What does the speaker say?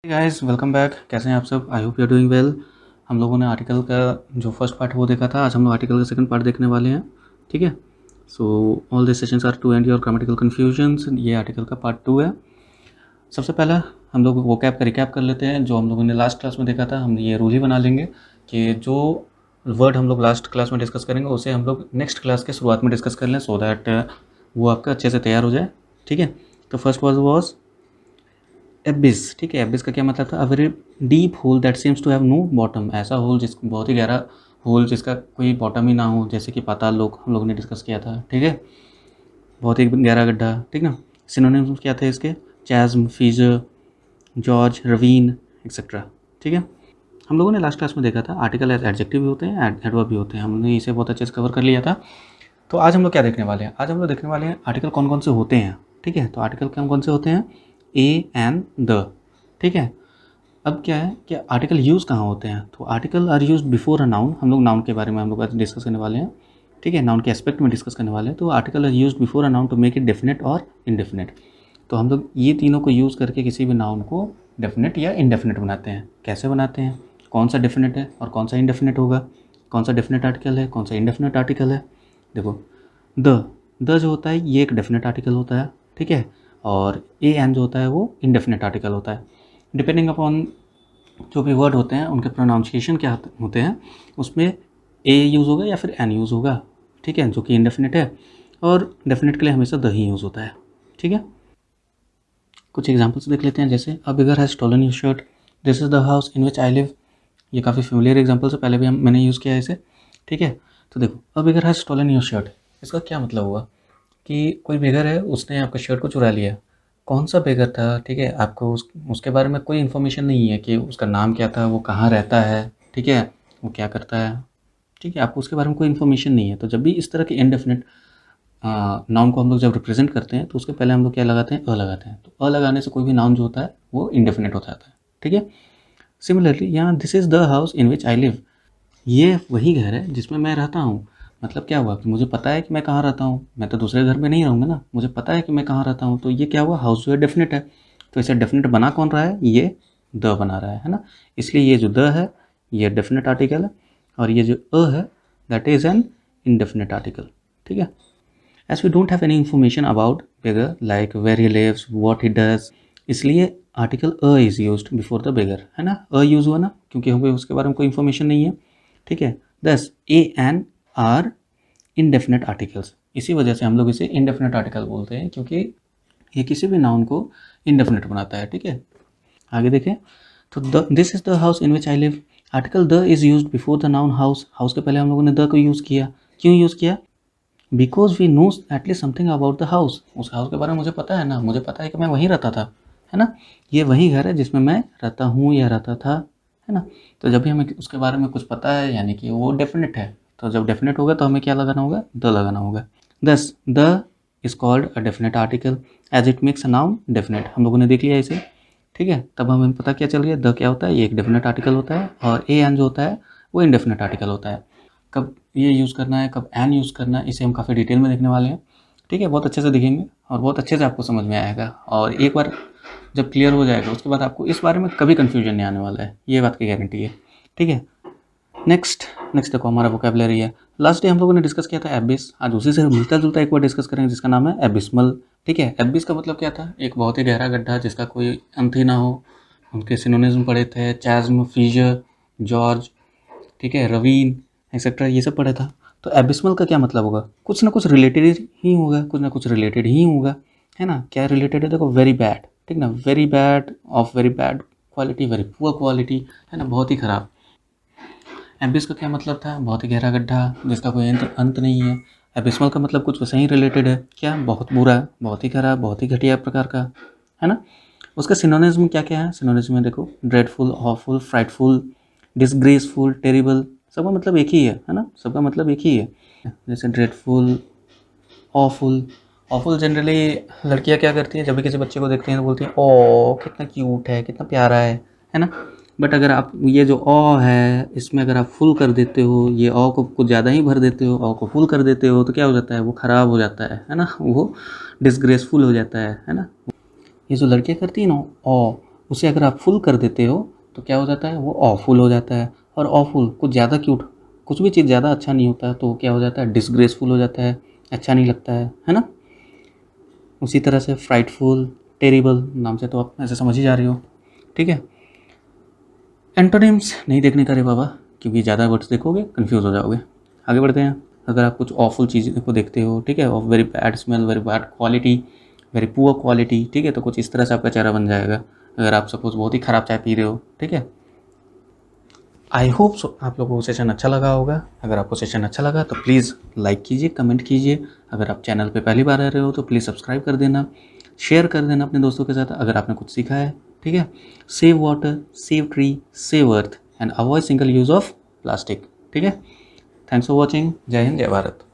Guys welcome back. कैसे हैं आप सब? I hope you are doing well. हम लोगों ने आर्टिकल का जो फर्स्ट पार्ट वो देखा था। आज हम लोग आर्टिकल का सेकंड पार्ट देखने वाले हैं। ठीक है, so all this sessions are to end your grammatical confusions. ये आर्टिकल का पार्ट 2 है। सबसे पहला हम लोग वोकैब का रिकैप कर लेते हैं जो हम लोगों ने लास्ट क्लास में देखा था। हम ये रूल ही बना लेंगे कि जो वर्ड हम लोग लास्ट क्लास में डिस्कस करेंगे उसे हम लोग नेक्स्ट क्लास के शुरुआत में डिस्कस कर लें, सो दैट वो आपका अच्छे से तैयार हो जाए। ठीक है, तो फर्स्ट वर्ड वॉज एबिस। ठीक है, एबिस का क्या मतलब था? A very deep hole that seems to have no bottom. ऐसा होल जिस बहुत ही गहरा होल जिसका कोई बॉटम ही ना हो, जैसे कि पाताल लोक हम लोगों ने डिस्कस किया था। ठीक है, बहुत ही गहरा गड्ढा। ठीक ना। सिनोनिम्स क्या थे इसके? चैज्म, फीजर, जॉर्ज, रवीन एक्सेट्रा। ठीक है, हम लोगों ने लास्ट क्लास में देखा था आर्टिकल एज एडजेक्टिव भी होते हैं, एडवर्ब भी होते हैं। हमने इसे बहुत अच्छे से कवर कर लिया था। तो आज हम लोग क्या देखने वाले हैं? आज हम लोग देखने वाले हैं आर्टिकल कौन कौन से होते हैं। ठीक है, तो आर्टिकल कौन कौन से होते हैं? A and the. ठीक है, अब क्या है कि आर्टिकल यूज़ कहाँ होते हैं? तो article are use before a noun. हम लोग नाउन के बारे में हम लोग आज डिस्कस करने वाले हैं। ठीक है, नाउन के एस्पेक्ट में डिस्कस करने वाले हैं। तो article are use before a noun to make it definite और इनडेफिनेट। तो हम लोग ये तीनों को यूज़ करके किसी भी नाउन को डेफिनेट या इनडेफिनेट बनाते हैं। कैसे बनाते हैं? कौन सा डेफिनेट है और कौन सा इनडेफिनेट होगा? कौन सा डेफिनेट आर्टिकल है, कौन सा इनडेफिनेट आर्टिकल है? देखो, द जो होता है ये एक डेफिनेट आर्टिकल होता है। ठीक है, और ए एन जो होता है वो इनडेफिनेट आर्टिकल होता है। डिपेंडिंग अपॉन जो भी वर्ड होते हैं उनके प्रोनाउंसिएशन क्या होते हैं, उसमें ए यूज़ होगा या फिर एन यूज़ होगा। ठीक है, जो कि इनडेफिनेट है, और डेफिनेट के लिए हमेशा द ही यूज़ होता है। ठीक है, कुछ एग्जांपल्स देख लेते हैं। जैसे a beggar has stolen your shirt, this is the house in which I live. ये काफ़ी फेमिलियर एग्जांपल्स है, पहले भी मैंने यूज़ किया है इसे। ठीक है, तो देखो, अ beggar has stolen your shirt, इसका क्या मतलब हुआ कि कोई बेगर है, उसने आपका शर्ट को चुरा लिया। कौन सा बेगर था? ठीक है, आपको उसके बारे में कोई इन्फॉर्मेशन नहीं है कि उसका नाम क्या था, वो कहाँ रहता है, ठीक है, वो क्या करता है। ठीक है, आपको उसके बारे में कोई इन्फॉर्मेशन नहीं है। तो जब भी इस तरह के इनडेफिनिट नाउन को हम लोग जब रिप्रेजेंट करते हैं तो उसके पहले हम लोग क्या लगाते हैं? अ लगाते हैं। तो अ लगाने से कोई भी नाउन जो होता है वो इनडेफिनिट हो जाता है। ठीक है, सिमिलरली यहाँ this is the house in which I live, ये वही घर है जिसमें मैं रहता हूँ। मतलब क्या हुआ कि मुझे पता है कि मैं कहाँ रहता हूँ, मैं तो दूसरे घर में नहीं रहूँगा ना, मुझे पता है कि मैं कहाँ रहता हूँ। तो ये क्या हुआ? हाउस जो है डेफिनेट है। तो इसे डेफिनेट बना कौन रहा है? ये द बना रहा है ना। इसलिए ये जो द है ये डेफिनेट आर्टिकल है, और ये जो अ है that is an indefinite article. ठीक है, as we don't have any information about beggar like where he lives, what he does, इसलिए article a is used before the beggar, है ना। अ यूज़ हुआ ना, क्योंकि हमें उसके बारे में कोई इन्फॉर्मेशन नहीं है। ठीक है, दस A N R indefinite articles, इसी वजह से हम लोग इसे इनडेफिनेट आर्टिकल बोलते हैं, क्योंकि ये किसी भी नाउन को इनडेफिनेट बनाता है। ठीक है, आगे देखें। तो this is the house in which I live, article the is use before the noun house. House के पहले हम लोगों ने द को यूज़ किया। क्यों यूज़ किया? Because we know at least something about the house. उस हाउस के बारे में मुझे पता है ना, मुझे पता है कि मैं वहीं रहता था, है ना। ये वही घर है जिसमें मैं रहता हूँ या रहता था, है ना। तो जब भी हमें उसके बारे में कुछ पता है यानी कि वो डेफिनेट है। तो जब डेफिनेट होगा तो हमें क्या लगाना होगा? द लगाना होगा। Thus the is called a definite article as it makes a noun definite. हम लोगों ने देख लिया इसे। ठीक है, तब हमें पता क्या चल गया? द क्या होता है? ये एक डेफिनेट आर्टिकल होता है, और ए एन जो होता है वो इनडेफिनेट आर्टिकल होता है। कब ये यूज़ करना है, कब एन यूज़ करना है, इसे हम काफ़ी डिटेल में देखने वाले हैं। ठीक है, बहुत अच्छे से देखेंगे और बहुत अच्छे से आपको समझ में आएगा। और एक बार जब क्लियर हो जाएगा उसके बाद आपको इस बारे में कभी कन्फ्यूजन नहीं आने वाला है, ये बात की गारंटी है। ठीक है, नेक्स्ट नेक्स्ट देखो हमारा वोकेबलरी है। लास्ट डे हम लोगों ने डिस्कस किया था एबिस। आज उसी से मिलता जुलता एक बार डिस्कस करेंगे जिसका नाम है एबिस्मल। ठीक है, एबिस का मतलब क्या था? एक बहुत ही गहरा गड्ढा जिसका कोई अंत ही ना हो। उनके सिनोनिज्म पढ़े थे, चैज्म, फीजर, जॉर्ज, ठीक है, रवीन एक्सेट्रा, ये सब पढ़ा था। तो एबिस्मल का क्या मतलब होगा? कुछ ना कुछ रिलेटेड ही होगा, कुछ ना कुछ रिलेटेड ही होगा, है ना। क्या रिलेटेड है? देखो, वेरी बैड, ठीक ना, very bad, of very bad quality, very poor quality, है ना, बहुत ही ख़राब। एबिस का क्या मतलब था? बहुत ही गहरा गड्ढा जिसका कोई अंत नहीं है। एबिस्मल का मतलब कुछ वैसे ही रिलेटेड है, क्या? बहुत बुरा, बहुत ही खराब, बहुत ही घटिया प्रकार का, है ना। उसका सिनोनिज्म क्या क्या है? सिनोनिज्म में देखो, dreadful, awful, frightful, disgraceful, terrible, सबका मतलब एक ही है ना, सबका मतलब एक ही है। जैसे ड्रेडफुल, ऑफुल। ऑफुल जनरली लड़कियां क्या करती हैं, जब भी किसी बच्चे को देखती हैं तो बोलती हैं ओ कितना क्यूट है, कितना प्यारा है ना। बट अगर आप ये जो ओ है इसमें अगर आप फुल कर देते हो, ये ओ को कुछ ज़्यादा ही भर देते हो, ओ को फुल कर देते हो, तो क्या हो जाता है? वो ख़राब हो जाता है ना, वो डिसग्रेसफुल हो जाता है ना। ये जो लड़कियाँ करती हैं ना ओ, उसे अगर आप फुल कर देते हो तो क्या हो जाता है, वो ऑफुल हो जाता है। और ऑफुल कुछ ज़्यादा क्यूट, कुछ भी चीज़ ज़्यादा अच्छा नहीं होता है तो क्या हो जाता है, डिसग्रेसफुल हो जाता है, अच्छा नहीं लगता है ना। उसी तरह से फ्राइटफुल, टेरिबल, नाम से तो आप ऐसे समझ ही जा रहे हो, ठीक है। एंटोनिम्स नहीं देखने का रे बाबा, क्योंकि ज़्यादा वर्ड्स देखोगे कन्फ्यूज़ हो जाओगे। आगे बढ़ते हैं। अगर आप कुछ ऑफुल चीज़ को देखते हो, ठीक है, of very bad smell, very bad quality, very poor quality, ठीक है, तो कुछ इस तरह से आपका चेहरा बन जाएगा। अगर आप सपोज बहुत ही ख़राब चाय पी रहे हो, ठीक है। आई होप सो आप लोगों को सेशन अच्छा लगा होगा। अगर आपको सेशन अच्छा लगा तो प्लीज़ लाइक कीजिए, कमेंट कीजिए। अगर आप चैनल पे पहली बार आ रहे हो तो प्लीज़ सब्सक्राइब कर देना, शेयर कर देना अपने दोस्तों के साथ अगर आपने कुछ सीखा है, ठीक है। Save water, save tree, save earth and avoid single use of plastic, ठीक है। Thanks for watching. जय हिंद, जय भारत।